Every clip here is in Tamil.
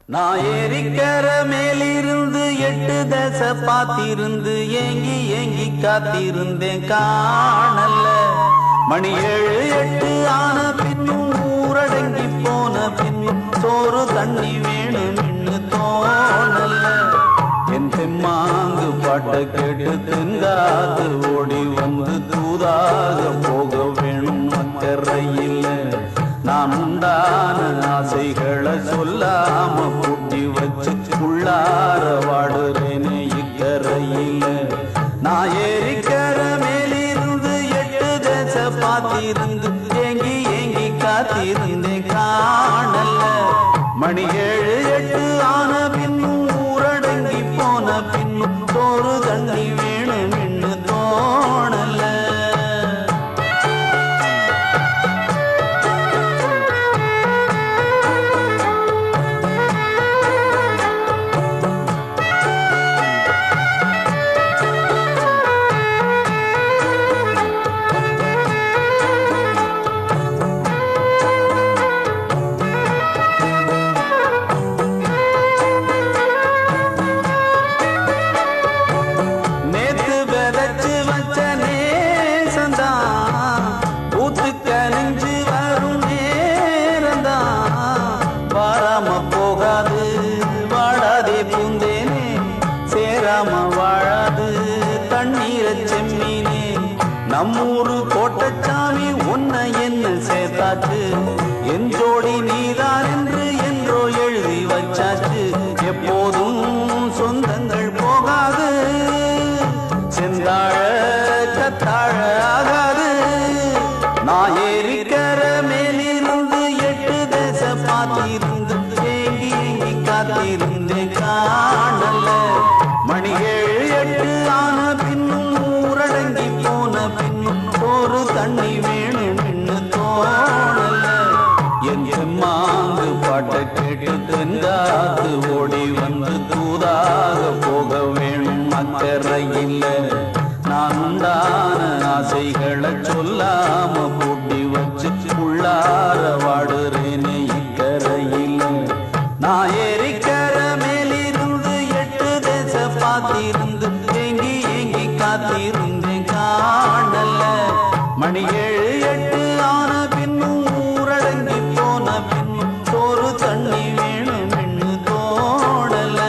நான் ஏரிக்கர மேலிருந்து 8 தசை பார்த்திருந்து ஏங்கி ஏங்கி காத்திருந்தேன் காணல்ல. மணி 7 8 ஆன பின்னும் ஊரடங்கி போன பின்னும் சோறு தண்ணி வேணும்னு தோணல்ல. என் தெம்மாங்கு பாட்ட கேட்டு தென்காது ஓடி வந்து தூதாக போக வேணும் அக்கறையில். நான் உண்டான ஆசைகளை சொல்லாம பூட்டி வச்சு உள்ளார வாடுறேனே இக்கரையில். நான் ஏரிக்கர மேலிருந்து 8 தசை பார்த்திருந்து ஏங்கி ஏங்கி காத்திருந்தேன் காணல்ல. மணி 7 8 ஆன பின்னும் ஊரடங்கி போன பின்னும் சோறு தண்ணி வேணும்னு தோணல. நம்மூரு கோட்டச்சாமி உன்னை என்ன சேர்த்தாச்சு, என் ஜோடி நீதான் என்று என்றோ எழுதி வச்சாச்சு. எப்போதும் சொந்தங்கள் போகாது, செந்தாழ கத்தாழ ஆகாது. நான் ஏரிக்கர மேலிருந்து 8 தசை பார்த்திருந்து ஏங்கி ஏங்கி காத்திருந்தேன் காணல்ல. மணி 7 8 ஆன பின்னும் ஊரடங்கி போன பின்னும் சோறு தண்ணி வேணும்னு தோணல. என் செம்மாங்கு பாட்ட கேட்டு தென்காத்து ஓடி வந்து தூதாக போக வேணும் அக்கறையில். நான் உண்டான ஆசைகளை சொல்லாம பூட்டி வச்சு உள்ளார வாடுறேனே இக்கரையில். நான் ஏரிக்கர மேலிருந்து 8 தசை பார்த்திருந்து ஏங்கி ஏங்கி காத்திருந்தேன் காணல்ல. மணி 7 8 ஆன பின்னும் ஊரடங்கி போன பின்னும் சோறு தண்ணி வேணும்னு தோணல.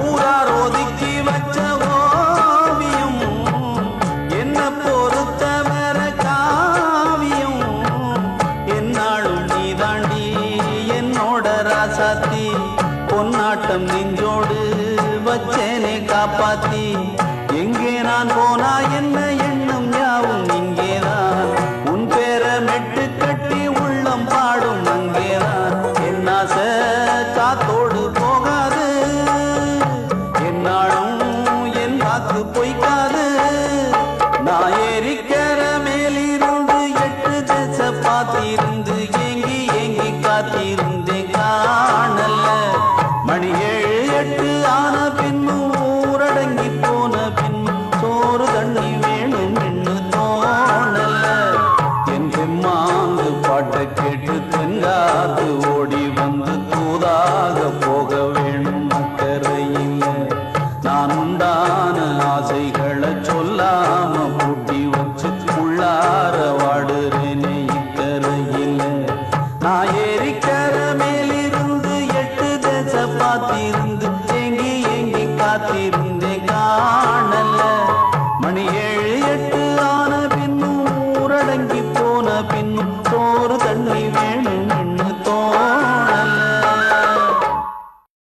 ஊரார் ஒதுக்கி வச்ச ஓவியம் என்ன பொறுத்தவர காவியம். என்னாலும் நீ தாண்டி என்னோட ராசாத்தி, பொன்னாட்டம் நெஞ்சோடு வச்சேனே காப்பாத்தி. எங்கே நான் போனா என்ன எண்ணம் யாவும் இங்கேதான், உன் பேர மெட்டு கட்டி உள்ளம் பாடும் அங்கேதான். என் ஆசை காத்தோடு போகாது, என்னாலும் என் வாக்கு பொய்க்காது. நான் ஏரிக்கர மேலிருந்து 8 தசை பார்த்திருந்து ஏங்கி ஏங்கி காத்திருந்தேன் காணல்ல. மணி 7 8 ஆன பின்னும் ஊரடங்கி போன பின்னும் சோறு தண்ணி வேணும்னு தோணல. என் செம்மாங்கு பாட்ட கேட்டு தென்காத்து ஓடி வந்து தூதாக போக வேணும் அக்கறையில். நான் உண்டான ஆசைகளை சொல்லாம பூட்டி வச்சு உள்ளார வாடுறேனே இக்கரையில். நான்